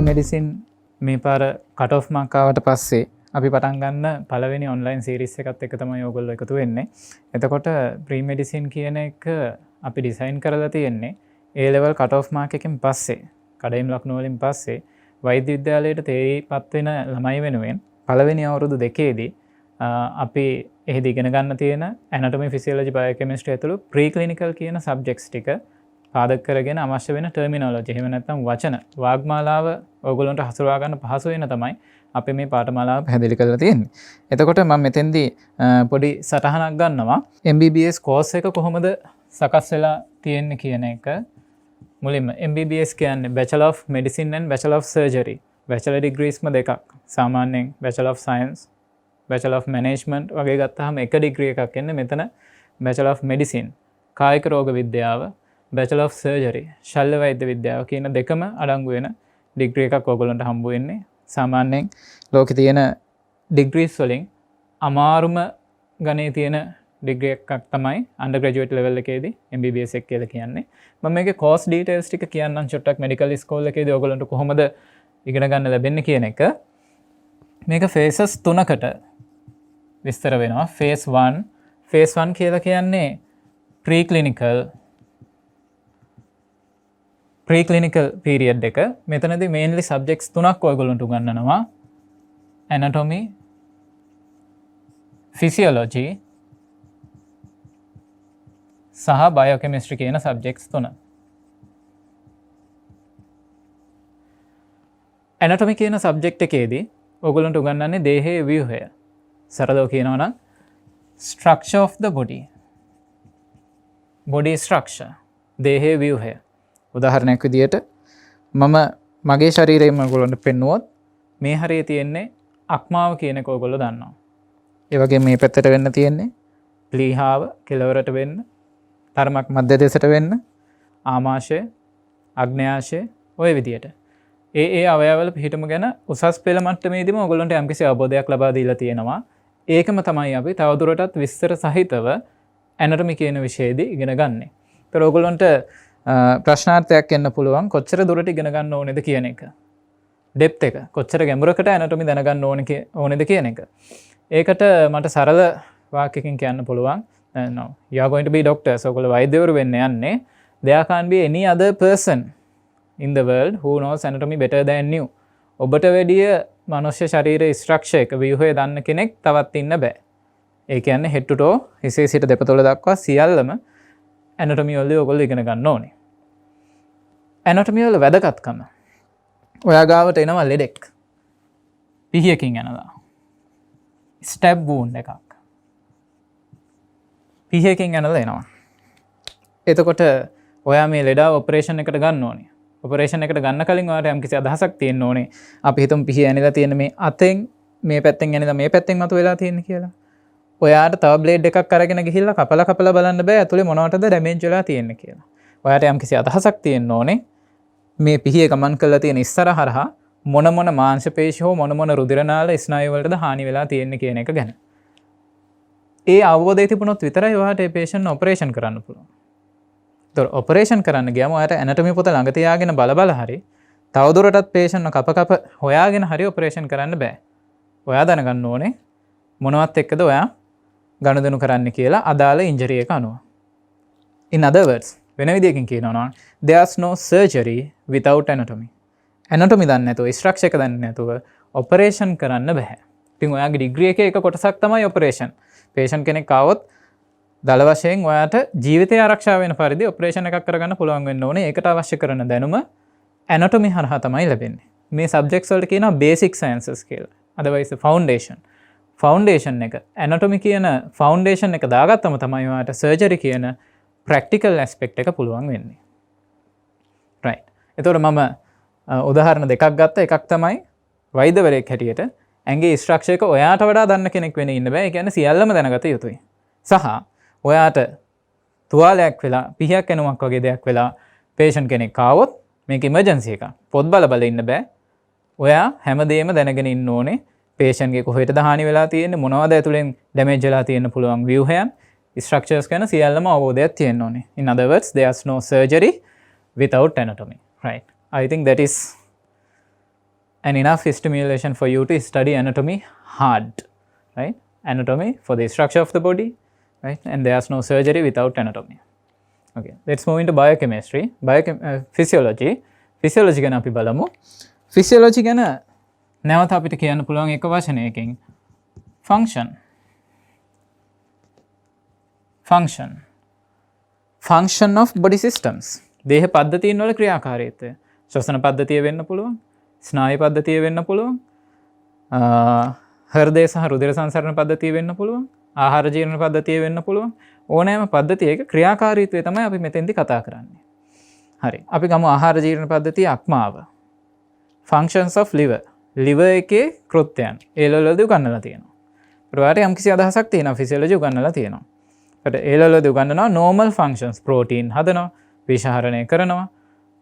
ප්‍රීමෙඩිසින් මේ පාර cut of mark ආවට පස්සේ අපි පටන් ගන්න පළවෙනි ඔන්ලයින් සීරීස් එකත් එක තමයි ඔයගොල්ලෝ එකතු වෙන්නේ. එතකොට ප්‍රීමෙඩිසින් කියන එක අපි ඩිසයින් කරලා තියෙන්නේ A level cut off mark එකෙන් පස්සේ කඩයිම් ලකුණු වලින් පස්සේ වෛද්‍ය විද්‍යාලයට තේරිපත් වෙන ළමයි වෙනුවෙන් පළවෙනි අවුරුදු දෙකේදී අපි එහෙදි ඉගෙන ගන්න තියෙන anatomy physiology biochemistry ඇතුළු pre-clinical කියන subjects ටික පාදක කරගෙන අවශ්‍ය වෙන terminology එහෙම නැත්නම් වචන වාග්මාලාව ඔයගොල්ලන්ට හසුරවා ගන්න පහසු වෙන තමයි අපි මේ පාඨමාලාව පැහැදිලි කරලා තියෙන්නේ. එතකොට මම මෙතෙන්දී පොඩි සටහනක් ගන්නවා MBBS course එක කොහොමද සකස් වෙලා තියෙන්නේ කියන එක. මුලින්ම MBBS කියන්නේ Bachelor of Medicine and Bachelor of Surgery. Bachelor degreesම දෙකක්. සාමාන්‍යයෙන් Bachelor of Science, Bachelor of Management වගේ ගත්තාම එක degree එකක් එන්නේ. මෙතන Bachelor of Medicine, කායික රෝග විද්‍යාව, Bachelor of Surgery, ශල්‍ය වෛද්‍ය විද්‍යාව කියන දෙකම අඩංගු වෙන degree එකක් ඔයගොල්ලන්ට හම්බ වෙන්නේ. සාමාන්‍යයෙන් ලෝකේ තියෙන degrees වලින් අමාරුම ගණේ තියෙන degree එකක් තමයි undergraduate level එකේදී MBBS එක කියලා කියන්නේ. මම මේකේ course details ටික කියන්නම් චොට්ටක් medical school එකේදී ඔයගොල්ලන්ට කොහොමද ඉගෙන ගන්න ලැබෙන්නේ කියන එක. මේක phases 3කට විස්තර වෙනවා. phase 1 phase 1 කියලා කියන්නේ pre-clinical period එක. මෙතනදී mainly subjects 3ක් ඔයගොල්ලන්ට උගන්වනවා. anatomy, physiology සහ biochemistry කියන subjects 3. anatomy කියන subject එකේදී ඔයගොල්ලන්ට උගන්වන්නේ දේහයේ ව්‍යුහය. සරලව කියනවා නම් structure of the body structure, දේහයේ ව්‍යුහය. උදාහරණයක් විදියට මම මගේ ශරීරයෙන් ඔයගොල්ලන්ට පෙන්නුවොත් මේ හරිය තියෙන්නේ අක්මාව කියන එක ඔයගොල්ලෝ දන්නවා. ඒ වගේම මේ පැත්තට වෙන්න තියෙන්නේ ප්ලීහාව කෙළවරට වෙන්න, තරමක් මැද දෙසට වෙන්න, ආමාශය, අග්න්‍යාශය ඔය විදියට. ඒ අවයවවල පිහිටම ගැන උසස් පෙළ මට්ටමේදීම ඔයගොල්ලන්ට යම්කිසි අවබෝධයක් ලබා දීලා තියෙනවා. ඒකම තමයි අපි තවදුරටත් විස්තර සහිතව anatomy කියන විෂයේදී ඉගෙන ගන්නෙ. ඒතර ඔයගොල්ලන්ට ප්‍රශ්නාර්ථයක් එන්න පුළුවන් කොච්චර දුරට ඉගෙන ගන්න ඕනේද කියන එක. ඩෙප්ත් එක කොච්චර ගැඹුරකට anatomy දැනගන්න ඕනේද කියන එක. ඒකට මට සරල වාක්‍යකින් කියන්න පුළුවන්. No, you are going to be doctors. ඔයගොල්ලෝ වෛද්‍යවරු වෙන්න යන්නේ. There can't be any other person in the world who knows anatomy better than you. ඔබට වැඩිය මනුෂ්‍ය ශරීරයේ ස්ට්‍රක්චර් එක ව්‍යුහය දන්න කෙනෙක් තවත් ඉන්න බෑ. ඒ කියන්නේ head to toe හිසේ සිට දෙපතුල දක්වා සියල්ලම anatomy වලදී ඔයගොල්ලෝ ඉගෙන ගන්න ඕනේ. anatomy වල වැදගත්කම. ඔයා ගාවට එනවා ලෙඩෙක්. පිහියකින් යනවා. stab wound එකක්. පිහියකින් යනලා එනවා. එතකොට ඔයා මේ ලෙඩාව ඔපරේෂන් එකට ගන්න ඕනේ. ඔපරේෂන් එකට ගන්න කලින් ඔයාට යම්කිසි අදහසක් තියෙන්න ඕනේ. අපි හිතමු පිහිය ඇනිලා තියෙන මේ අතෙන් මේ පැත්තෙන් ඇනිලා මේ පැත්තෙන් මතු වෙලා තියෙන්නේ කියලා. ඔයාට තව බ්ලේඩ් එකක් අරගෙන ගිහිල්ලා කපලා බලන්න බෑ ඇතුලේ මොනවටද ඩැමේජ් වෙලා තියෙන්නේ කියලා. ඔයාට යම්කිසි අදහසක් තියෙන්න ඕනේ මේ පිහිය ගමන් කරලා තියෙන ඉස්සර හරහා මොන මාංශ පේශි හෝ මොන රුධිර නාල ස්නායු වලටද හානි වෙලා තියෙන්නේ කියන එක ගැන. ඒ අවබෝධය තිබුණොත් විතරයි ඔයාට මේ patient ඔපරේෂන් කරන්න පුළුවන්. ඒතර ඔපරේෂන් කරන්න ගියාම ඔයාට anatomy පොත ළඟ තියාගෙන බල හරි තවදුරටත් patient කප හොයාගෙන හරි ඔපරේෂන් කරන්න බෑ. ඔයා දැනගන්න ඕනේ මොනවත් එක්කද ඔයා ගනුදෙනු කරන්න කියලා අදාළ ඉන්ජරි එක අනුව. In other words, වෙන විදියකින් කියනවා නම් there's no surgery without anatomy. anatomy දන්නේ නැතුව structure එක දන්නේ නැතුව operation කරන්න බෑ. ඉතින් ඔයාගේ degree එකේ එක කොටසක් තමයි operation. patient කෙනෙක් ආවොත් දල වශයෙන් ඔයාට ජීවිතය ආරක්ෂා වෙන පරිදි operation එකක් කරගන්න පුළුවන් වෙන්න ඕනේ. ඒකට අවශ්‍ය කරන දැනුම anatomy හරහා තමයි ලැබෙන්නේ. මේ subjects වලට කියනවා basic sciences කියලා. otherwise foundation එක anatomy කියන foundation එක දාගත්තම තමයි ඔයාට surgery කියන practical aspect එක පුළුවන් වෙන්නේ. right. එතකොට මම උදාහරණ දෙකක් ගත්තා. එකක් තමයි වෛද්‍යවරයෙක් හැටියට ඇඟේ ස්ට්‍රක්චර් එක ඔයාට වඩා දන්න කෙනෙක් වෙන්න ඉන්න බෑ. ඒ කියන්නේ සියල්ලම දැනගත යුතුයි. සහ ඔයාට තුවාලයක් වෙලා පිහියක් එනුමක් වගේ දෙයක් වෙලා patient කෙනෙක් ආවොත් මේක emergency එකක්. පොත් බල ඉන්න බෑ. ඔයා හැමදේම දැනගෙන ඉන්න ඕනේ. patient ගේ කොහෙටද හානි වෙලා තියෙන්නේ, මොනවද ඇතුලෙන් damage වෙලා තියෙන්න පුළුවන් ව්‍යුහයන්, structures ගැන සියල්ලම අවබෝධයක් තියෙන්න ඕනේ. In other words, there's no surgery without anatomy. Right. I think that is and enough stimulation for you to study anatomy hard, right? Anatomy for the structure of the body, right? And there's no surgery without anatomy. Okay, let's move into biochemistry. Physiology. Physiology ගැන අපි බලමු. Physiology ගැන නැවත අපිට කියන්න පුළුවන් එක වචනයකින් function. Function of body systems. දේහ පද්ධතීන් වල ක්‍රියාකාරීත්වය. ශ්වසන පද්ධතිය වෙන්න පුළුවන්, ස්නායු පද්ධතිය වෙන්න පුළුවන්, හෘදය සහ රුධිර සංසරණ පද්ධතිය වෙන්න පුළුවන්, ආහාර ජීර්ණ පද්ධතිය වෙන්න පුළුවන්. ඕනෑම පද්ධතියක ක්‍රියාකාරීත්වය තමයි අපි මෙතෙන්දි කතා කරන්නේ. හරි. අපි ගමු ආහාර ජීර්ණ පද්ධතිය අක්මාව. Functions of liver. liver එකේ කෘත්‍යයන්. ඒ වලදී උගන්වලා තියෙනවා. ප්‍රවාහයට යම්කිසි අදහසක් තියෙනවා ෆිසියොලොජි උගන්වලා තියෙනවා. ඒකට ඒ වලදී උගන්වනවා normal functions. protein හදනවා, විෂහරණය කරනවා,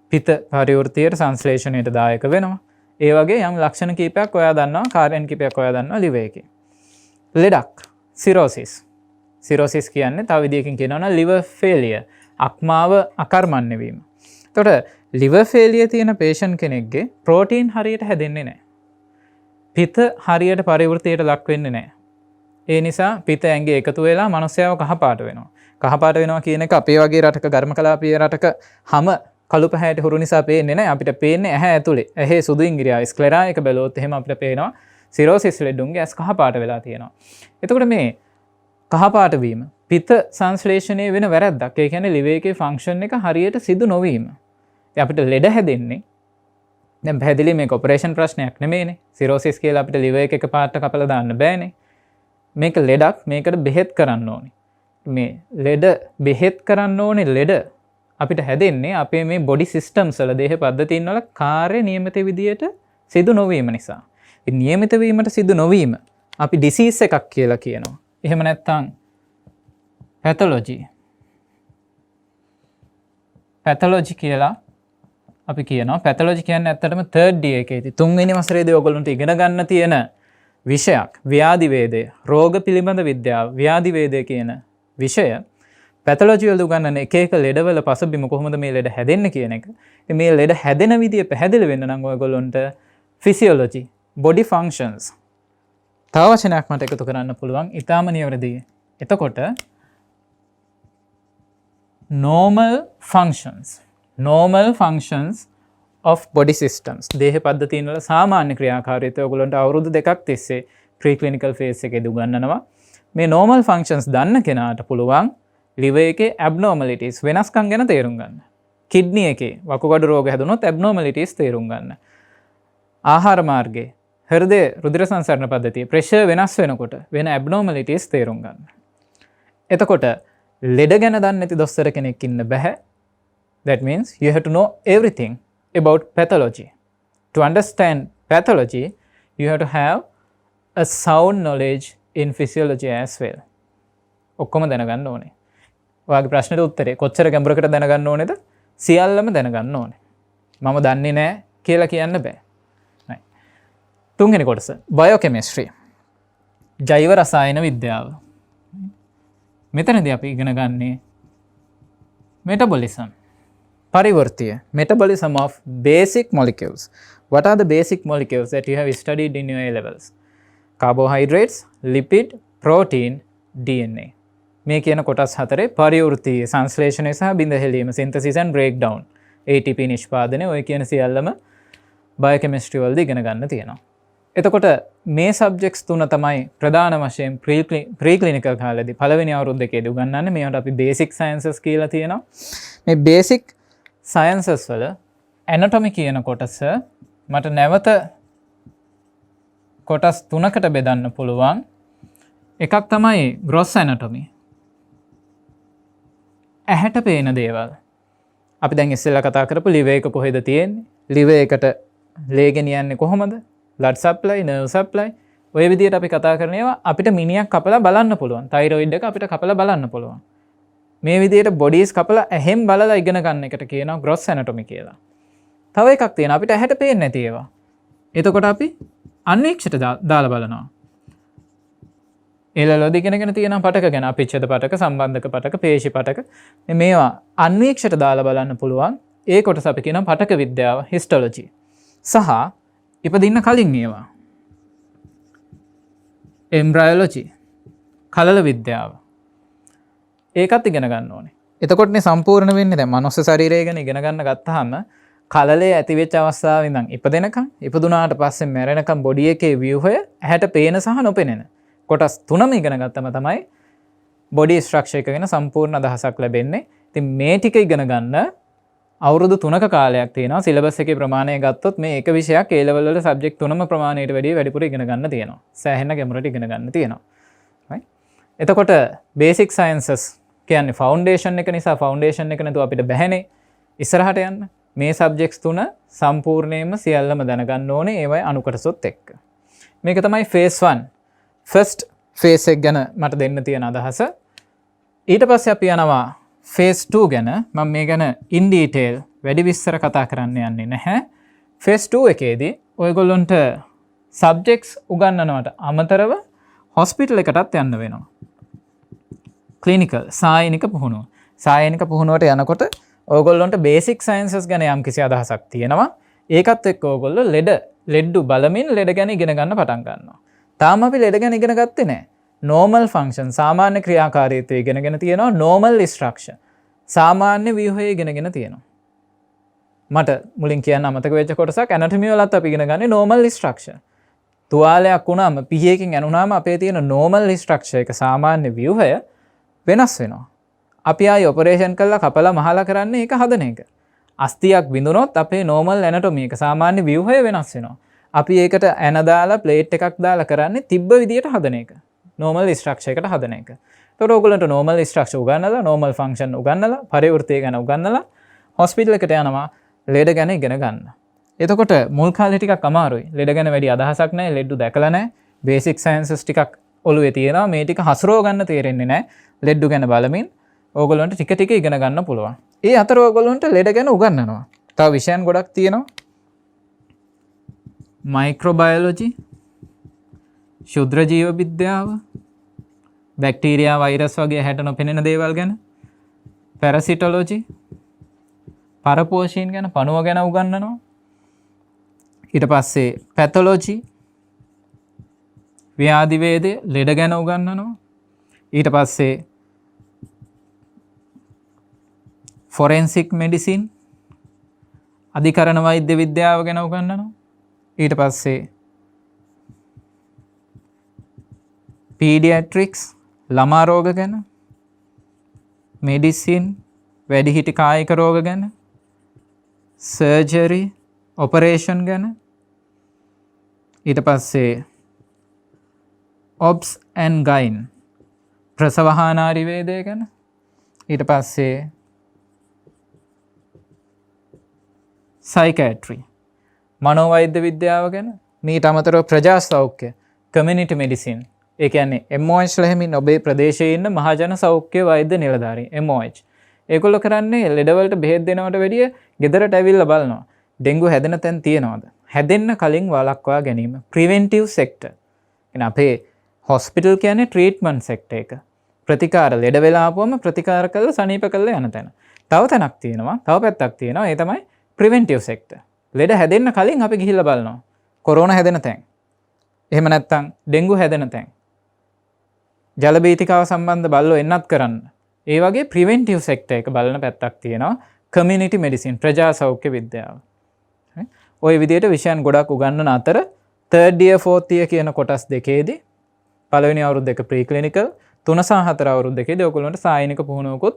පිත පරිවෘතියට සංශ්ලේෂණයට දායක වෙනවා. ඒ වගේ යම් ලක්ෂණ කීපයක් ඔයා දන්නවා, කාර්යයන් කීපයක් ඔයා දන්නවා liver එකේ. ලෙඩක් cirrhosis. cirrhosis කියන්නේ තව විදිහකින් කියනවා නම් liver failure. අක්මාව අකර්මණ්‍ය වීම. එතකොට liver failure තියෙන patient කෙනෙක්ගේ protein හරියට හැදෙන්නේ නැහැ. පිත හරියට පරිවෘතියට ලක් වෙන්නේ නැහැ. ඒ නිසා පිත ඇඟේ එකතු වෙලා මනුස්සයව කහපාට වෙනවා. කහපාට වෙනවා කියන එක අපේ වගේ රටක ඝර්ම කලාපීය රටක හැම කළු පැහැයට හුරු නිසා පේන්නේ නැහැ. අපිට පේන්නේ ඇහැ ඇතුලේ. ඇහි සුදු ඉංග්‍රියාව ස්ක්ලෙරා එක බැලුවොත් එහෙම අපිට පේනවා සිරෝසිස් ලෙඩුන්ගේ ඇස් කහපාට වෙලා තියෙනවා. එතකොට මේ කහපාට වීම පිත සංශ්ලේෂණය වෙන වැරද්දක්. ඒ කියන්නේ liver එකේ function එක හරියට සිදු නොවීම. ඉතින් අපිට ලෙඩ හැදෙන්නේ දැන් පැහැදිලි මේක ඔපරේෂන් ප්‍රශ්නයක් නෙමෙයිනේ. සිරෝසිස් කියලා අපිට liver එක පාට කපලා දාන්න බෑනේ. මේක ලෙඩක්. මේකට බෙහෙත් කරන්න ඕනේ. මේ ලෙඩ බෙහෙත් කරන්න ඕනේ ලෙඩ අපිට හැදෙන්නේ අපේ මේ බොඩි සිස්ටම්ස් වල දේහ පද්ධතීන් වල කාර්ය නියමිත විදියට සිදු නොවීම නිසා. ඒ නියමිත වීමට සිදු නොවීම අපි ඩිසීස් එකක් කියලා කියනවා. එහෙම නැත්නම් පැතොලොජි. පැතොලොජි කියලා අපි කියනවා. පැතොලොජි කියන්නේ ඇත්තටම 3rd D එකේදී 3 වෙනි වසරේදී ඔයගොල්ලන්ට ඉගෙන ගන්න තියෙන විෂයක්. ව්‍යාධි වේදය, රෝග පිළිබඳ විද්‍යාව, ව්‍යාධි වේදය කියන විෂය පැතොලොජි වල උගන්වන එක එක ලෙඩවල පසුබිම කොහොමද මේ ලෙඩ හැදෙන්නේ කියන එක. ඉතින් මේ ලෙඩ හැදෙන විදිය පැහැදිලි වෙන්න නම් ඔයගොල්ලන්ට ෆිසියොලොජි, බොඩි ෆන්ක්ෂන්ස් තව වචනයක් මට එකතු කරන්න පුළුවන්. ඊටාම නිවැරදි. එතකොට normal functions of body systems. දේහ පද්ධතීන් වල සාමාන්‍ය ක්‍රියාකාරීත්වය ඔයගොල්ලන්ට අවුරුදු 2ක් තිස්සේ pre-clinical phase එකේදී උගන්වනවා. මේ normal functions දන්න කෙනාට පුළුවන් liver එකේ abnormalities වෙනස්කම් ගැන තේරුම් ගන්න. kidney එකේ වකුගඩු රෝග හැදුනොත් abnormalities තේරුම් ගන්න. ආහාර මාර්ගයේ හෘදය රුධිර සංසරණ පද්ධතිය pressure වෙනස් වෙනකොට වෙන abnormalities තේරුම් ගන්න. එතකොට ලෙඩ ගැන දන්නේ නැති දොස්තර කෙනෙක් ඉන්න බෑ. That means you have to know everything about pathology. To understand pathology, you have to have a sound knowledge in physiology as well. ඔක්කොම දැනගන්න ඕනේ. ඔයාගේ ප්‍රශ්නෙට උත්තරේ කොච්චර ගැඹුරකට දැනගන්න ඕනේද? සියල්ලම දැනගන්න ඕනේ. මම දන්නේ නැහැ කියලා කියන්න බෑ. right. තුන්වෙනි කොටස බයෝකෙමිස්ට්‍රි. ජෛව රසායන විද්‍යාව. මෙතනදී අපි ඉගෙන ගන්නේ metabolism. පරිවර්තය. Metabolism of basic molecules. What are the basic molecules that you have studied in your A levels? Carbohydrates, lipid, protein, DNA. මේ කියන කොටස් හතරේ පරිවෘත්තීය සංශ්ලේෂණය සහ බිඳ හෙලීම synthesis and breakdown ATP නිෂ්පාදනය ඔය කියන සියල්ලම බයෝකෙමිස්ට්‍රි වලදී ඉගෙන ගන්න තියෙනවා. එතකොට මේ සබ්ජෙක්ට්ස් තුන තමයි ප්‍රධාන වශයෙන් ප්‍රී-ක්ලිනිකල් කාලේදී පළවෙනි අවුරුදු දෙකේදී උගන්වන්නේ. මේවට අපි බේසික් සයන්සස් කියලා තියෙනවා. මේ බේසික් සයන්සස් වල ඇනටොමි කියන කොටස මට නැවත කොටස් තුනකට බෙදන්න පුළුවන්. එකක් තමයි ග්‍රොස් ඇනටොමි. ඇහැට පේන දේවල්. අපි දැන් ඉස්සෙල්ලා කතා කරපු liver එක කොහෙද තියෙන්නේ? liver එකට ලේ ගෙනියන්නේ කොහොමද? blood supply, nerve supply. ඔය විදිහට අපි කතා කරන ඒවා අපිට මිනියක් කපලා බලන්න පුළුවන්. thyroid එක අපිට කපලා බලන්න පුළුවන්. මේ විදිහට bodies කපලා ඇහෙන් බලලා ඉගෙන ගන්න එකට කියනවා gross anatomy කියලා. තව එකක් තියෙනවා අපිට ඇහැට පේන්නේ නැති ඒවා. එතකොට අපි අන්වීක්ෂයට දාලා බලනවා. ඒලවලදී ඉගෙනගෙන තියෙන පටක ගැන අපිච්ඡද පටක, සම්බන්ධක පටක, පේශි පටක මේවා අන්වීක්ෂයට දාලා බලන්න පුළුවන්. ඒ කොටස අපි කියනවා පටක විද්‍යාව histology. සහ ඉපදින්න කලින් ඒවා. එම්බ්‍රයොලොජි කලල විද්‍යාව. ඒකත් ඉගෙන ගන්න ඕනේ. එතකොටනේ සම්පූර්ණ වෙන්නේ. දැන් මනුස්ස ශරීරය ගැන ඉගෙන ගන්න ගත්තාම කලලේ ඇතිවෙච්ච අවස්ථාවේ ඉඳන් ඉපදෙනකම් ඉපදුනාට පස්සේ මැරෙනකම් බොඩි එකේ ව්‍යුහය ඇහැට පේන සහ නොපෙනෙන කොටස් තුනම ඉගෙන ගත්තම තමයි බොඩි ස්ට්‍රක්චර් එක ගැන සම්පූර්ණ අදහසක් ලැබෙන්නේ. ඉතින් මේ ටික ඉගෙන ගන්න අවුරුදු 3ක කාලයක් තියෙනවා. සිලබස් එකේ ප්‍රමාණය ගත්තොත් මේ එක විෂයක් A level වල සබ්ජෙක්ට් තුනම ප්‍රමාණයට වැඩිය වැඩිපුර ඉගෙන ගන්න තියෙනවා. සෑහෙන ගැඹුරට ඉගෙන ගන්න තියෙනවා. right? එතකොට බේසික් සයන්සස් කියන්නේ ෆවුන්ඩේෂන් එක නිසා ෆවුන්ඩේෂන් එක නැතුව අපිට බැහැනේ ඉස්සරහට යන්න. මේ සබ්ජෙක්ට්ස් තුන සම්පූර්ණයෙන්ම සියල්ලම දැනගන්න ඕනේ ඒවයි අනුකටසොත් එක්ක. මේක තමයි ෆේස් 1. ෆස්ට් ෆේස් එක ගැන මට දෙන්න තියෙන අදහස. ඊට පස්සේ අපි යනවා ෆේස් 2 ගැන. මම මේ ගැන ඉන් ඩීටේල් වැඩි විස්තර කතා කරන්න යන්නේ නැහැ. ෆේස් 2 එකේදී ඔයගොල්ලන්ට සබ්ජෙක්ට්ස් උගන්වනවට අමතරව හොස්පිටල් එකටත් යන්න වෙනවා. ක්ලිනිකල් සායනික පුහුණුව. සායනික පුහුණුවට යනකොට ඔයගොල්ලන්ට බේසික් සයන්සස් ගැන යම්කිසි අදහසක් තියෙනවා. ඒකත් එක්ක ඔයගොල්ලෝ ලෙඩ්ඩු බලමින් ලෙඩ ගැන ඉගෙන ගන්න පටන් ගන්නවා. තාම අපි ලෙඩ ගැන ඉගෙන ගත්තේ නැහැ. normal function සාමාන්‍ය ක්‍රියාකාරීත්වය ඉගෙනගෙන තියෙනවා. normal structure සාමාන්‍ය ව්‍යුහය ඉගෙනගෙන තියෙනවා. මට මුලින් කියන්න අමතක වෙච්ච කොටසක් anatomy වලත් අපි ඉගෙන ගන්නේ normal structure. තුවාලයක් වුණාම පිහියකින් ඇනුණාම අපේ තියෙන normal structure එක සාමාන්‍ය ව්‍යුහය වෙනස් වෙනවා. අපි ආයි ඔපරේෂන් කරලා කපලා මහලා කරන්නේ ඒක හදන එක. අස්තියක් බිඳුනොත් අපේ normal anatomy එක සාමාන්‍ය ව්‍යුහය වෙනස් වෙනවා. අපි ඒකට ඇන දාලා ප්ලේට් එකක් දාලා කරන්නේ තිබ්බ විදියට හදන එක. normal structure එකට හදන එක. ඒතකොට ඔයගොල්ලන්ට normal structure උගන්වලා normal function උගන්වලා පරිවෘත්තය ගැන උගන්වලා hospital එකට යනවා ලෙඩ ගැන ඉගෙන ගන්න. එතකොට මුල් කාලේ ටිකක් අමාරුයි. ලෙඩ ගැන වැඩි අදහසක් නැහැ. ලෙඩු දැකලා නැහැ. basic sciences ටිකක් ඔළුවේ තියෙනවා. මේ ටික හසුරව ගන්න තේරෙන්නේ නැහැ. ලෙඩු ගැන බලමින් ඕගොල්ලන්ට ටික ටික ඉගෙන ගන්න පුළුවන්. ඒ අතර ඕගොල්ලන්ට ලෙඩ ගැන උගන්වනවා. තව විෂයන් ගොඩක් තියෙනවා. මයික්‍රෝබයොලොජි, ශුද්‍ර ජීව විද්‍යාව, බැක්ටීරියා වෛරස් වගේ හැට නොපෙනෙන දේවල් ගැන, පැරසිටොලොජි, පරපෝෂීන් ගැන පණුව ගැන උගන්වනවා. ඊට පස්සේ පැතොලොජි, ව්‍යාධි වේදය ලෙඩ ගැන උගන්වනවා. ඊට පස්සේ ෆොරෙන්සික් මෙඩිසින් අධිකරණ වෛද්‍ය විද්‍යාව ගැන උගන්වනවා. ඊට පස්සේ පීඩියැට්‍රික්ස් ළමා රෝග ගැන, මෙඩිසින් වැඩිහිටි කායික රෝග ගැන, සර්ජරි ඔපරේෂන් ගැන, ඊට පස්සේ ඔබ්ස් ඇන්ඩ් ගයින් ප්‍රසවහානාරි වේදය ගැන, ඊට පස්සේ සයිකෑට්‍රි මනෝවෛද්‍ය විද්‍යාව ගැන, මීට අමතරව ප්‍රජා සෞඛ්‍ය කමියුනිටි මෙඩිසින් ඒ කියන්නේ MOH ලැබෙමින් ඔබේ ප්‍රදේශයේ ඉන්න මහජන සෞඛ්‍ය වෛද්‍ය නිලධාරීන් MOH. ඒගොල්ලෝ කරන්නේ ලෙඩවලට බෙහෙත් දෙනවට වැඩිය ගෙදරට ඇවිල්ලා බලනවා. ඩෙන්ගු හැදෙන තැන් තියෙනවද? හැදෙන්න කලින් වළක්වා ගැනීම ප්‍රිවෙන්ටිව් සෙක්ටර්. කියන්නේ අපේ හොස්පිටල් කියන්නේ ට්‍රීට්මන්ට් සෙක්ටර් එක. ප්‍රතිකාර ලෙඩ වෙලා ආපුවම ප්‍රතිකාර කරලා සනීප කරලා යන තැන. තව තැනක් තියෙනවා. තව පැත්තක් තියෙනවා. ඒ තමයි ප්‍රිවෙන්ටිව් සෙක්ටර්. ලෙඩ හැදෙන්න කලින් අපි ගිහිල්ලා බලනවා. කොරෝනා හැදෙන තැන්. එහෙම නැත්නම් ඩෙන්ගු හැදෙන තැන්. ජල බීතිකාව සම්බන්ධ බල්ලෝ එන්නත් කරන්න. ඒ වගේ ප්‍රිවෙන්ටිව් සෙක්ටර් එක බලන පැත්තක් තියෙනවා. කමියුනිටි මෙඩිසින් ප්‍රජා සෞඛ්‍ය විද්‍යාව. ওই විදිහට විෂයන් ගොඩක් උගන්වන අතර 3rd year 4th year කියන කොටස් දෙකේදී පළවෙනි අවුරුද්ද එක ප්‍රී ක්ලිනිකල් 3 සහ 4 අවුරුද්ද දෙකේදී ඔයගොල්ලන්ට සායනික පුහුණුවකුත්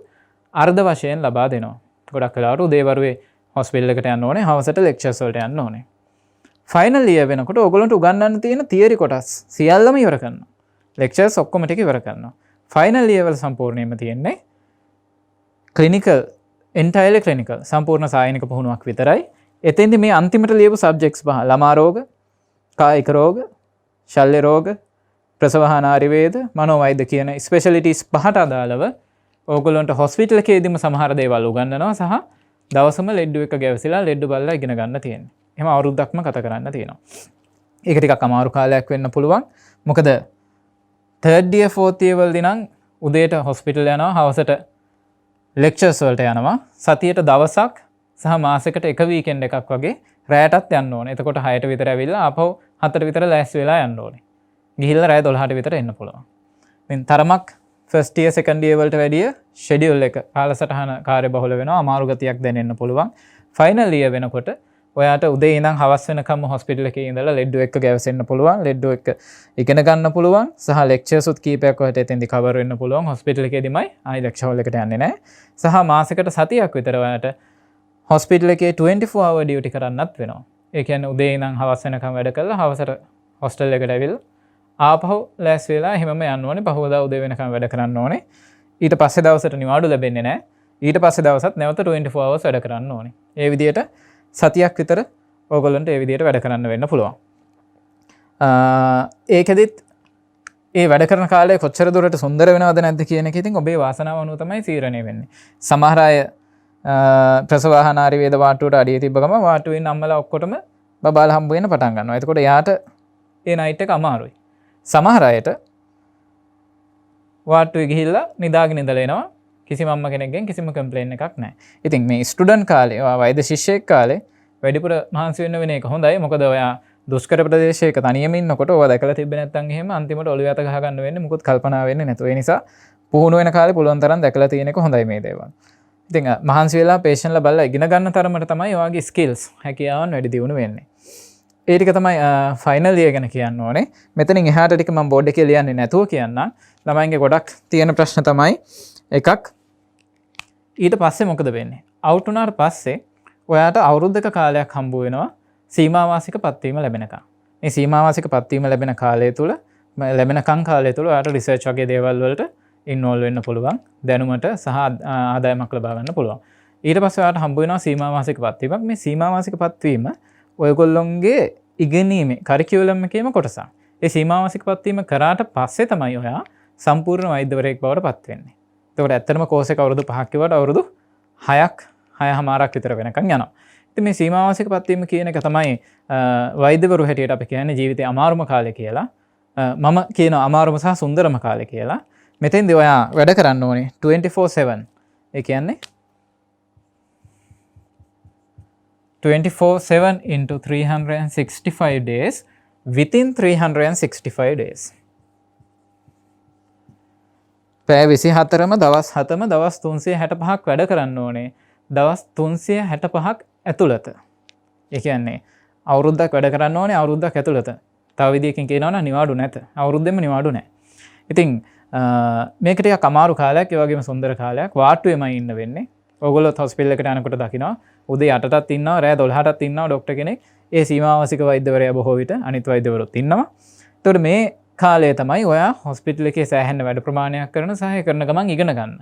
අර්ධ වශයෙන් ලබා දෙනවා. ගොඩක් වෙලාවට උදේවරුේ හොස්පිටල් එකට යන්න ඕනේ, හවසට ලෙක්චර්ස් වලට යන්න ඕනේ. ෆයිනල් ඉයර් වෙනකොට ඔයගොල්ලන්ට උගන්වන්න තියෙන තියරි කොටස් සියල්ලම ඉවර කරනවා. ලෙක්චර්ස් ඔක්කොම ටික ඉවර කරනවා. ෆයිනල් ඉයර් වල සම්පූර්ණයෙන්ම තියෙන්නේ ක්ලිනිකල් එන්ටයර්ලි ක්ලිනිකල් සම්පූර්ණ සායනික පුහුණුවක් විතරයි. එතෙන්දි මේ අන්තිමට ලියපු සබ්ජෙක්ට්ස් පහ ළමා රෝග, කායික රෝග, ශල්‍ය රෝග, ප්‍රසවහානාරි වේද, මනෝවෛද්‍ය කියන ස්පෙෂලිටිස් පහට අදාළව ඕගොල්ලන්ට හොස්පිටල් එකේදීම සමහර දේවල් උගන්වනවා සහ දවසම ලෙඩ්ඩු එක ගැවසිලා ලෙඩ්ඩු බලලා ඉගෙන ගන්න තියෙන්නේ. එහෙම අවුරුද්දක්ම ගත කරන්න තියෙනවා. ඒක ටිකක් අමාරු කාලයක් වෙන්න පුළුවන්. මොකද 3rd year 4th year වලදී නම් උදේට හොස්පිටල් යනවා, හවසට ලෙක්චර්ස් වලට යනවා. සතියට දවසක් සහ මාසෙකට එක වීකෙන්ඩ් එකක් වගේ රැයටත් යන්න ඕනේ. එතකොට 6ට විතර ඇවිල්ලා ආපහු 7ට විතර ලෑස්ති වෙලා යන්න ඕනේ. ගිහිල්ලා රැය 12ට විතර එන්න පුළුවන්. ඉතින් තරමක් ෆස්ට් ඉයර් සෙකන්ඩ් ඉයර් වලට වැඩිය ෂෙඩියුල් එක කාලසටහන කාර්යබහුල වෙනවා. අමාරු ගතියක් දැනෙන්න පුළුවන්. ෆයිනල් ඉයර් වෙනකොට ඔයාට උදේ ඉඳන් හවස් වෙනකම් හොස්පිටල් එකේ ඉඳලා ලෙඩ්ඩු එක්ක ගැවසෙන්න පුළුවන්. ලෙඩ්ඩු එක්ක ඉගෙන ගන්න පුළුවන්. සහ ලෙක්චර්ස් උත් කීපයක් ඔයාට එතෙන්දි කවර් වෙන්න පුළුවන්. හොස්පිටල් එකේදීමයි ආයි ලෙක්චර් හෝල් එකට යන්නේ නැහැ. සහ මාසෙකට සතියක් විතර ඔයාට හොස්පිටල් එකේ 24 hour ඩියුටි කරන්නත් වෙනවා. ඒ කියන්නේ උදේ ඉඳන් හවස් වෙනකම් වැඩ කරලා හවසට හොස්ටල් එකට ඇවිල්ලා ආපහු ලෑස් වෙලා එහෙමම යන්න ඕනේ. පහවදා උදේ වෙනකම් වැඩ කරන්න ඕනේ. ඊට පස්සේ දවසට නිවාඩු ලැබෙන්නේ නැහැ. ඊට පස්සේ දවසත් නැවත 24 hours වැඩ කරන්න ඕනේ. ඒ විදිහට සතියක් විතර ඕගොල්ලන්ට ඒ විදිහට වැඩ කරන්න වෙන්න පුළුවන්. ඒකෙදිත් ඒ වැඩ කරන කාලය කොච්චර දුරට සුන්දර වෙනවද නැද්ද කියන එක ඉතින් ඔබේ වාසනාව අනුව තමයි තීරණය වෙන්නේ. සමහර අය ප්‍රසවාහන ආයුර්වේද වාට්ටුවට අඩිය තිබ්බ ගම වාට්ටුවේ ඉන්න අම්මලා ඔක්කොටම බබාලා හම්බ වෙන්න පටන් ගන්නවා. එතකොට යාට ඒ නයිට් එක අමාරුයි. සමහර අයට වාට්ටුවේ ගිහිල්ලා නිදාගෙන ඉඳලා එනවා. කිසිම අම්ම කෙනෙක්ගෙන් කිසිම කම්ප්ලේන් එකක් නැහැ. ඉතින් මේ ස්ටුඩන්ට් කාලේ වෛද්‍ය ශිෂ්‍යයෙක් කාලේ වැඩිපුර මහන්සි වෙන්න වෙන එක හොඳයි. මොකද ඔයා දුෂ්කර ප්‍රදේශයක තනියම ඉන්නකොට ඔයා දැකලා තිබ්බේ නැත්නම් එහෙම අන්තිමට ඔළුව යට ගහ ගන්න වෙන්නේ මොකොත් කල්පනා වෙන්නේ නැතුව. ඒ නිසා පුහුණු වෙන කාලේ පුළුවන් තරම් දැකලා තියෙන එක හොඳයි මේ දේවල්. ඉතින් මහන්සි වෙලා පේෂන්ට්ලා බලලා ඉගෙන ගන්න තරමට තමයි ඔයාගේ ස්කිල්ස් හැකියාවන් වැඩි දියුණු වෙන්නේ. ඒ ටික තමයි ෆයිනල් ඉයර් ගැන කියන්න ඕනේ. මෙතනින් එහාට ටික මම බෝඩ් එකේ ලියන්නේ නැතුව කියන්නම්. ළමයින්ගේ ගොඩක් තියෙන ප්‍රශ්න තමයි එකක් ඊට පස්සේ මොකද වෙන්නේ? අවුට් වුණාට පස්සේ ඔයාට අවුරුද්දක කාලයක් හම්බ වෙනවා සීමාවාසික පත්වීම ලැබෙනකම්. මේ සීමාවාසික පත්වීම ලැබෙන කාලය තුල ලැබෙනකම් කාලය තුල ඔයාට රිසර්ච් වගේ දේවල් වලට ඉන්වෝල්ව් වෙන්න පුළුවන්. දැනුමට සහ ආදායමක් ලබා ගන්න පුළුවන්. ඊට පස්සේ ඔයාට හම්බ වෙනවා සීමාවාසික පත්වීමක්. මේ සීමාවාසික පත්වීම ඔයගොල්ලොන්ගේ ඉගෙනීමේ කරිකියුලම් එකේම කොටසක්. ඒ සීමාවාසික පත්වීම කරාට පස්සේ තමයි ඔයා සම්පූර්ණ වෛද්‍යවරයෙක් බවට පත් වෙන්නේ. එතකොට ඇත්තටම කෝස් එක අවුරුදු 5ක් කිව්වට අවුරුදු 6ක් විතර වෙනකන් යනවා. ඉතින් මේ සීමාවාසික පත්වීම කියන එක තමයි වෛද්‍යවරු හැටියට අපි කියන්නේ ජීවිතේ අමාරුම කාලය කියලා. මම කියනවා අමාරුම සහ සුන්දරම කාලය කියලා. මෙතෙන්දී ඔයා වැඩ කරන්න ඕනේ 24/7. ඒ කියන්නේ 24/7 into 365 days within 365 days. පැය 24ම දවස් 7ම දවස් 365ක් වැඩ කරන්න ඕනේ. දවස් 365ක් ඇතුළත. ඒ කියන්නේ අවුරුද්දක් වැඩ කරන්න ඕනේ අවුරුද්දක් ඇතුළත. තව විදියකින් කියනවා නම් නිවාඩු නැත. අවුරුද්දෙම නිවාඩු නැහැ. ඉතින් මේක ටිකක් අමාරු කාලයක්, ඒ වගේම සුන්දර කාලයක්. වාට්ටුවේමයි ඉන්න වෙන්නේ. ඕගොල්ලෝ හොස්පිටල් එකට යනකොට දකිනවා උදේ 8ටත් ඉන්නවා, රෑ 12ටත් ඉන්නවා ડોක්ටර් කෙනෙක්. ඒ සීමාවාසික වෛද්‍යවරයා බොහෝ විට අනිත් වෛද්‍යවරුත් ඉන්නවා. එතකොට මේ කාලය තමයි ඔයා හොස්පිටල් එකේ සෑහෙන වැඩ ප්‍රමාණයක් කරන සහය කරන ගමන් ඉගෙන ගන්න.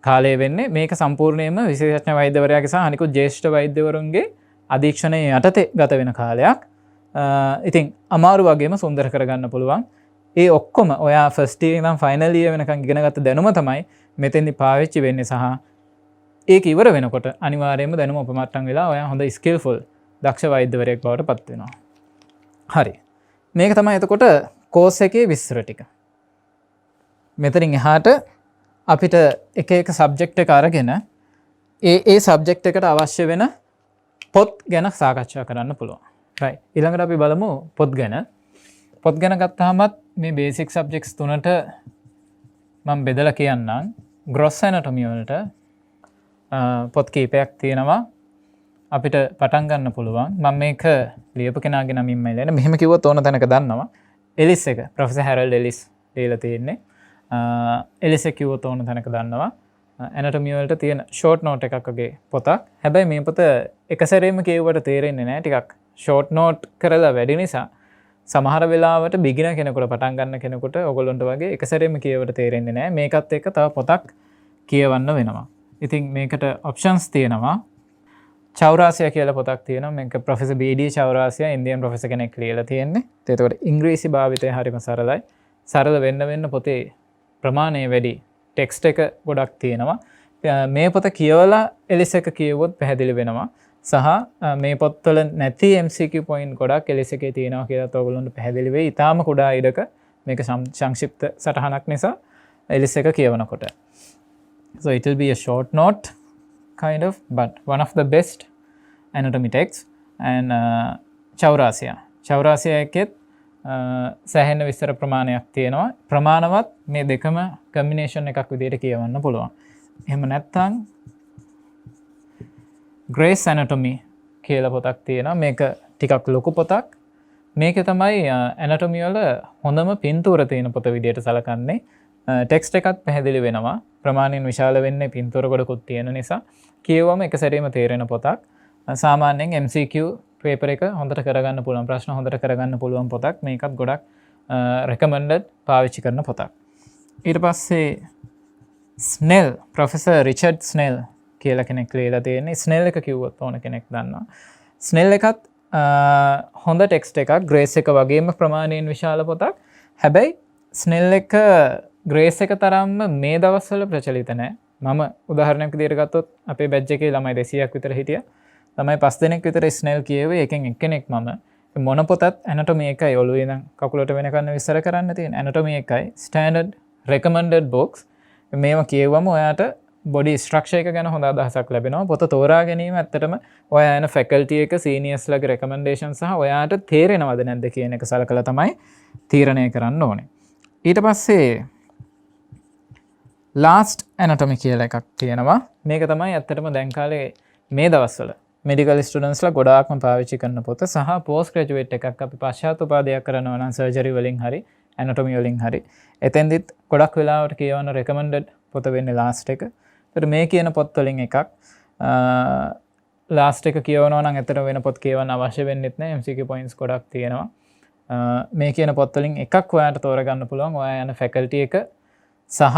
කාලය වෙන්නේ මේක සම්පූර්ණයෙන්ම විශේෂඥ වෛද්‍යවරයාගේ සහ අනිකුත් ජ්‍යෙෂ්ඨ වෛද්‍යවරුන්ගේ අධීක්ෂණයේ යටතේ ගත වෙන කාලයක්. ඉතින් අමාරු වගේම සුන්දර කරගන්න පුළුවන්. ඒ ඔක්කොම ඔයා ෆස්ට් ඉයර් ඉඳන් ෆයිනල් ඉයර් වෙනකන් ඉගෙනගත්ත දැනුම තමයි මෙතෙන්දි පාවිච්චි වෙන්නේ සහ ඒක ඉවර වෙනකොට අනිවාර්යයෙන්ම දැනුම උපමට්ටම් වෙලා ඔයා හොඳ ස්කිල්ෆුල් දක්ෂ වෛද්‍යවරයෙක් බවට පත් වෙනවා. හරි. මේක තමයි එතකොට කෝස් එකේ විස්තර ටික. මෙතනින් එහාට අපිට එක එක සබ්ජෙක්ට් එක අරගෙන ඒ සබ්ජෙක්ට් එකට අවශ්‍ය වෙන පොත් ගැන සාකච්ඡා කරන්න පුළුවන්. right. ඊළඟට අපි බලමු පොත් ගැන. පොත් ගැන ගත්තාමත් මේ බේසික් සබ්ජෙක්ට්ස් තුනට මම බෙදලා කියන්නම්. gross anatomy වලට පොත් කීපයක් තියෙනවා. අපිට පටන් ගන්න පුළුවන්. මම මේක ලියපු කෙනාගේ නමින්ම ඉල්ලන්නේ. මෙහෙම කිව්වොත් ඕන තැනක දන්නවා. එලිස් එක ප්‍රොෆෙසර් හැරල්ඩ් එලිස් ලියලා තියෙන්නේ. එලිස් එක කිව්වොත් ඕන තැනක දන්නවා. ඇනටොමි වලට තියෙන ෂෝට් නෝට් එකක් වගේ පොතක්. හැබැයි මේ පොත එක සැරේම කියුවට තේරෙන්නේ නැහැ. ටිකක් ෂෝට් නෝට් කරලා වැඩි නිසා සමහර වෙලාවට බිගිනර් කෙනෙකුට පටන් ගන්න කෙනෙකුට ඔයගොල්ලන්ට වගේ එක සැරේම කියුවට තේරෙන්නේ නැහැ. මේකත් එක්ක තව පොතක් කියවන්න වෙනවා. ඉතින් මේකට ඔප්ෂන්ස් තියෙනවා. චෞරාසියා කියලා පොතක් තියෙනවා. මේක ප්‍රොෆෙසර් බී.ඩී. චෞරාසියා ඉන්දියන් ප්‍රොෆෙසර් කෙනෙක් ලියලා තියෙන්නේ. ඒකට ඉංග්‍රීසි භාවිතය හරිම සරලයි. සරල වෙන්න පොතේ ප්‍රමාණය වැඩි. ටෙක්ස්ට් එක ගොඩක් තියෙනවා. මේ පොත කියවලා එලිස් එක කියවුවොත් පැහැදිලි වෙනවා. සහ මේ පොත්වල නැති MCQ point ගොඩක් එලිස් එකේ තියෙනවා කියලාත් ඔයගොල්ලන්ට පැහැදිලි වෙයි. ඊටාම කුඩා ඉඩක මේක සංක්ෂිප්ත සටහනක් නිසා එලිස් එක කියවනකොට. So it will be a short note kind of, but one of the best anatomy texts. and චෞරාසියා එකෙත් සෑහෙන විස්තර ප්‍රමාණයක් තියෙනවා. ප්‍රමාණවත් මේ දෙකම කම්බිනේෂන් එකක් විදිහට කියවන්න පුළුවන්. එහෙම නැත්නම් Gray's Anatomy කියලා පොතක් තියෙනවා. මේක ටිකක් ලොකු පොතක්. මේකේ තමයි ඇනටොමි වල හොඳම පින්තූර තියෙන පොත විදිහට සලකන්නේ. ටෙක්ස්ට් එකත් පැහැදිලි වෙනවා. ප්‍රමාණයෙන් විශාල වෙන්නේ පින්තූර ගොඩකුත් තියෙන නිසා කියවම එක සැරේම තේරෙන පොතක්. සාමාන්‍යයෙන් MCQ පේපර් එක හොඳට කරගන්න පුළුවන්, ප්‍රශ්න හොඳට කරගන්න පුළුවන් පොතක්. මේකත් ගොඩක් recommended පාවිච්චි කරන පොතක්. ඊට පස්සේ ස්නෙල්, ප්‍රොෆෙසර් රිචඩ් ස්නෙල් කියලා කෙනෙක් ලියලා තියෙන්නේ. ස්නෙල් එක කිව්වොත් ඕන කෙනෙක් දන්නවා. ස්නෙල් එකත් හොඳ ටෙක්ස්ට් එකක්. ග්‍රේස් එක වගේම ප්‍රමාණයෙන් විශාල පොතක්. හැබැයි ස්නෙල් එක ග්‍රේස් එක තරම්ම මේ දවස්වල ප්‍රචලිත නැහැ. මම උදාහරණයක් විදිහට ගත්තොත් අපේ බැච් එකේ ළමයි 200ක් විතර හිටියා. ළමයි 5 දෙනෙක් විතර ස්නෙල් කියෙව්වේ. එකෙන් එක්කෙනෙක් මම. මොන පොතත් ඇනටොමි එකයි ඔළුවේ ඉඳන් කකුලට වෙනකන් විස්තර කරන්න තියෙන. ඇනටොමි එකයි ස්ටෑන්ඩඩ් recommended books. මේවා කියවම ඔයාට බොඩි ස්ට්‍රක්චර් එක ගැන හොඳ අදහසක් ලැබෙනවා. පොත තෝරා ගැනීම ඇත්තටම ඔයා යන ෆැකල්ටි එක, සීනියර්ස්ලාගේ රෙකමෙන්ඩේෂන් සහ ඔයාට තේරෙනවද නැද්ද කියන එක සලකලා තමයි තීරණය කරන්න ඕනේ. ඊට පස්සේ ලාස්ට් ඇනටොමි කියලා එකක් තියෙනවා. මේක තමයි ඇත්තටම දැන් කාලේ මේ දවස්වල මෙඩිකල් ස්ටුඩන්ට්ස්ලා ගොඩාක්ම පාවිච්චි කරන පොත සහ පෝස්ට් ග්‍රැජුවේට් එකක් අපි පශ්චාත් උපාධියක් කරනවා නම් සර්ජරි වලින් හරි ඇනටොමි වලින් හරි එතෙන්දිත් ගොඩක් වෙලාවට කියවන රෙකමෙන්ඩඩ් පොත වෙන්නේ ලාස්ට් එක. ඒතර මේ කියන පොත් වලින් එකක් ලාස්ට් එක කියවනවා නම් ඇත්තට වෙන පොත් කියවන්න අවශ්‍ය වෙන්නෙත් නැහැ. MCQ points ගොඩක් තියෙනවා. මේ කියන පොත් වලින් එකක් ඔයාට තෝරගන්න පුළුවන්. ඔයා යන ෆැකල්ටි එක සහ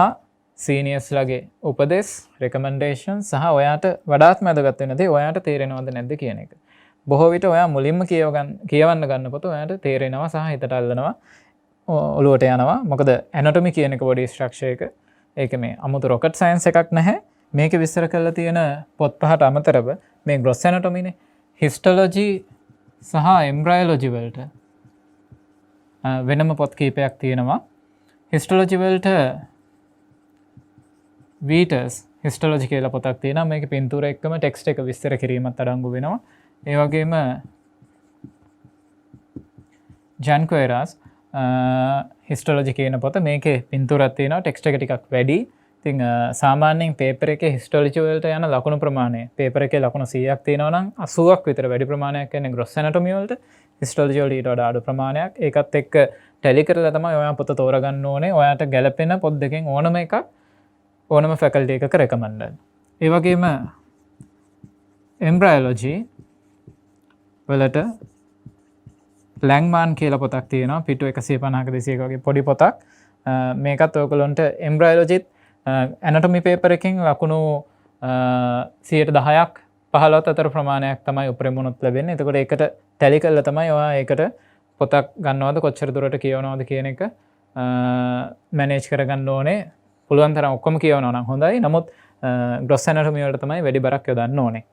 සීනියර්ස්ලාගේ උපදෙස්, රෙකමෙන්ඩේෂන් සහ ඔයාට වඩාත්ම වැදගත් වෙන දේ ඔයාට තේරෙනවද නැද්ද කියන එක. බොහෝ විට ඔයා මුලින්ම කියවන්න ගන්න පොත ඔයාට තේරෙනවා සහ හිතට අල්ලනවා, ඔළුවට යනවා. මොකද ඇනටොමි කියන එක බොඩි ස්ට්‍රක්චර් එක. ඒක මේ අමුතු රොකට් සයන්ස් එකක් නැහැ. මේක විස්තර කරලා තියෙන පොත් පහට අමතරව මේ ග්‍රොස් ඇනටොමිනේ, හිස්ටොලොජි සහ එම්බ්‍රයොලොජි වලට වෙනම පොත් කීපයක් තියෙනවා. හිස්ටොලොජි වලට වීටර්ස් හිස්ටොලොජි කියලා පොතක් තියෙනවා. මේකේ පින්තූර එක්කම ටෙක්ස්ට් එක විස්තර කිරීමත් අඩංගු වෙනවා. ඒ වගේම ජාන්කොයරාස් හිස්ටොලොජි කියන පොත, මේකේ පින්තූරක් තියෙනවා, ටෙක්ස්ට් එක ටිකක් වැඩි. ඉතින් සාමාන්‍යයෙන් පේපර් එකේ හිස්ටොලොජි වලට යන ලකුණු ප්‍රමාණය, පේපර් එකේ ලකුණු 100ක් තියෙනවා නම් 80ක් විතර වැඩි ප්‍රමාණයක් එන්නේ ග්‍රොස් ඇනටොමි වලට. හිස්ටොලොජි වලට ඊට වඩා අඩු ප්‍රමාණයක්. ඒකත් එක්ක ටැලි කරලා තමයි ඔයා පොත තෝරගන්න ඕනේ. ඔයාට ගැළපෙන පොත් දෙකෙන් ඕනම එකක් ඕනම ෆැකල්ටි එකක රෙකමෙන්ඩඩ්. ඒ වගේම එම්බ්‍රයොලොජි වලට ලැන්ග්මාන් කියලා පොතක් තියෙනවා. පිටු 150ක 200ක වගේ පොඩි පොතක්. මේකත් ඔයගොල්ලොන්ට එම්බ්‍රයොලොජිත් ඇනටොමි පේපර් එකෙන් ලකුණු 10%ක් 15ත් අතර ප්‍රමාණයක් තමයි උපරිමොනොත් ලැබෙන්නේ. එතකොට ඒකට ටැලි කරලා තමයි ඔයා ඒකට පොතක් ගන්නවද, කොච්චර දුරට කියවනවද කියන එක මැනේජ් කරගන්න ඕනේ. පුළුවන් තරම් ඔක්කොම කියවනවා නම් හොඳයි. නමුත් ග්‍රොස් ඇනටොමි වලට තමයි වැඩි බරක් යොදන්න ඕනේ.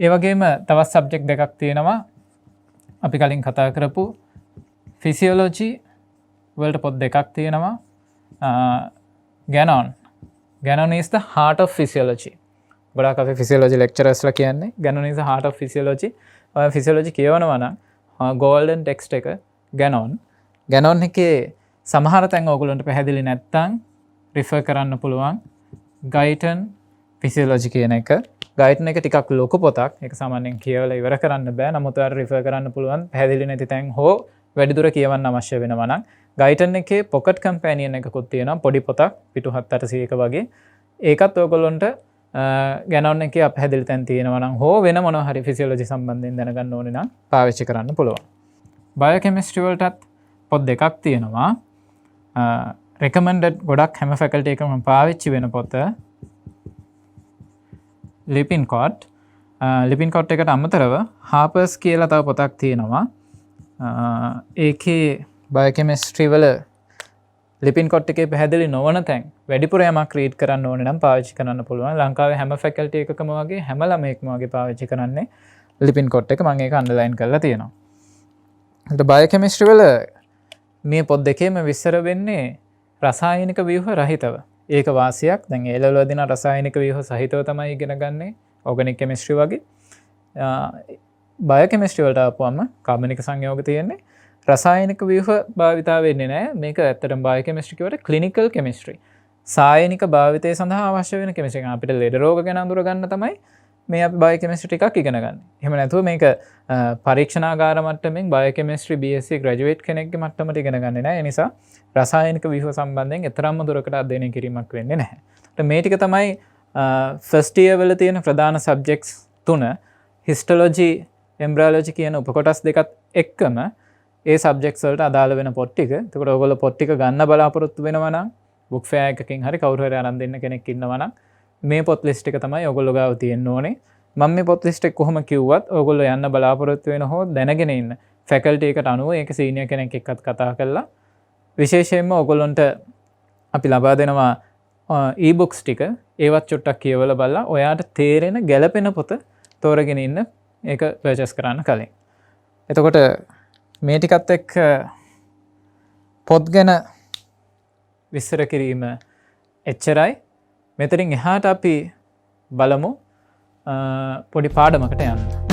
ඒ වගේම තවත් සබ්ජෙක්ට් දෙකක් තියෙනවා. අපි කලින් කතා කරපු ෆිසියොලොජි වලට පොත් දෙකක් තියෙනවා. Gannon is the heart of physiology. ගොඩාක් අපි ෆිසියොලොජි ලෙක්චරර්ස්ලා කියන්නේ Gannon is the heart of physiology. ඔය ෆිසියොලොජි කියවනවා නම් golden text එක Gannon එකේ සමහර තැන් ඕගොල්ලන්ට පැහැදිලි නැත්නම් රිෆර් කරන්න පුළුවන් ගයිටන් ෆිසියොලොජි කියන එක. ගයිටන් එක ටිකක් ලොකු පොතක්. ඒක සාමාන්‍යයෙන් කියවලා ඉවර කරන්න බෑ. නමුත් ඔයාලා රිෆර් කරන්න පුළුවන් පැහැදිලි නැති තැන් හෝ වැඩිදුර කියවන්න අවශ්‍ය වෙනවා නම්. ගයිටන් එකේ පොකට් කම්පැනියන් එකකුත් තියෙනවා. පොඩි පොතක් පිටු 700-800ක වගේ. ඒකත් ඔයගොල්ලොන්ට ගැනොන් එකේ අපහැදිලි තැන් තියෙනවා නම් හෝ වෙන මොනවා හරි ෆිසියොලොජි සම්බන්ධයෙන් දැනගන්න ඕනේ නම් පාවිච්චි කරන්න පුළුවන්. බයෝකෙමිස්ට්‍රි වලටත් පොත් දෙකක් තියෙනවා. recommended ගොඩක් හැම ෆැකල්ටි එකම පාවිච්චි වෙන පොත ලිපින්කොට්. ලිපින්කොට් එකට අමතරව හාපර්ස් කියලා තව පොතක් තියෙනවා. ඒකේ බයෝකෙමිස්ට්‍රි වල ලිපින්කොට් එකේ පැහැදිලි නොවන තැන් වැඩිපුර යමක් රීඩ් කරන්න ඕනේ නම් පාවිච්චි කරන්න පුළුවන්. ලංකාවේ හැම ෆැකල්ටි එකකම වගේ හැම ළමයෙක්ම වගේ පාවිච්චි කරන්නේ ලිපින්කොට් එක. මම ඒක අන්ඩර්ලයින් කරලා තියෙනවා. ඒත් බයෝකෙමිස්ට්‍රි වල මේ පොත් දෙකේම විස්තර වෙන්නේ රසායනික ව්‍යුහ රහිතව. ඒක වාසියක්. දැන් ඒ ලෙවල් වලදී රසායනික ව්‍යුහ සහිතව තමයි ඉගෙන ගන්නේ. ඕගනික් කෙමිස්ට්‍රි වගේ. බයෝකෙමිස්ට්‍රි වලට ආපුවම කාබනික සංයෝග තියෙන්නේ. රසායනික ව්‍යුහ භාවිතා වෙන්නේ නැහැ. මේක ඇත්තටම බයෝකෙමිස්ට්‍රි කියවට ක්ලිනිකල් කෙමිස්ට්‍රි. සායනික භාවිතය සඳහා අවශ්‍ය වෙන කෙමිස්ට්‍රි. අපිට ලෙඩ රෝග ගැන අඳුර ගන්න තමයි මේ අපි බයෝකෙමිස්ට්‍රි ටිකක් ඉගෙන ගන්න. එහෙම නැතුව මේක පරීක්ෂණාගාර මට්ටමින් බයෝකෙමිස්ට්‍රි BSc ග්‍රැජුවේට් කෙනෙක්ගේ මට්ටමට ඉගෙන ගන්නේ නැහැ. ඒ නිසා රසායනික ව්‍යුහ සම්බන්ධයෙන් එතරම්ම දුරකට අධ්‍යයනය කිරීමක් වෙන්නේ නැහැ. මේ ටික තමයි ෆස්ට් ඉයර් වල තියෙන ප්‍රධාන සබ්ජෙක්ට්ස් 3. හිස්ටොලොජි, එම්බ්‍රයොලොජි කියන උපකොටස් දෙකත් එක්කම ඒ සබ්ජෙක්ට්ස් වලට අදාළ වෙන පොත් ටික. එතකොට ඔයගොල්ලෝ පොත් ටික ගන්න බලාපොරොත්තු වෙනවා නම් බුක් ෆෙයාර් එකකින් හරි කවුරු හරි අරන් දෙන්න කෙනෙක් ඉන්නවා නම් මේ පොත් ලිස්ට් එක තමයි ඔයගොල්ලෝ ගාව තියෙන්න ඕනේ. මම මේ පොත් ලිස්ට් එක කොහොම කිව්වත් ඔයගොල්ලෝ යන්න බලාපොරොත්තු වෙන හෝ දැනගෙන ඉන්න ෆැකල්ටි එකට අනුව ඒක සීනියර් කෙනෙක් එක්කත් කතා කරලා විශේෂයෙන්ම ඔයගොල්ලන්ට අපි ලබා දෙනවා e-books ටික. ඒවත් චුට්ටක් කියවලා බලලා ඔයාට තේරෙන ගැළපෙන පොත තෝරගෙන ඉන්න ඒක පර්චේස් කරන්න කලින්. එතකොට මේ ටිකත් එක්ක පොත් ගැන විස්තර කිරීම එච්චරයි. මෙතනින් එහාට අපි බලමු පොඩි පාඩමකට යන්න.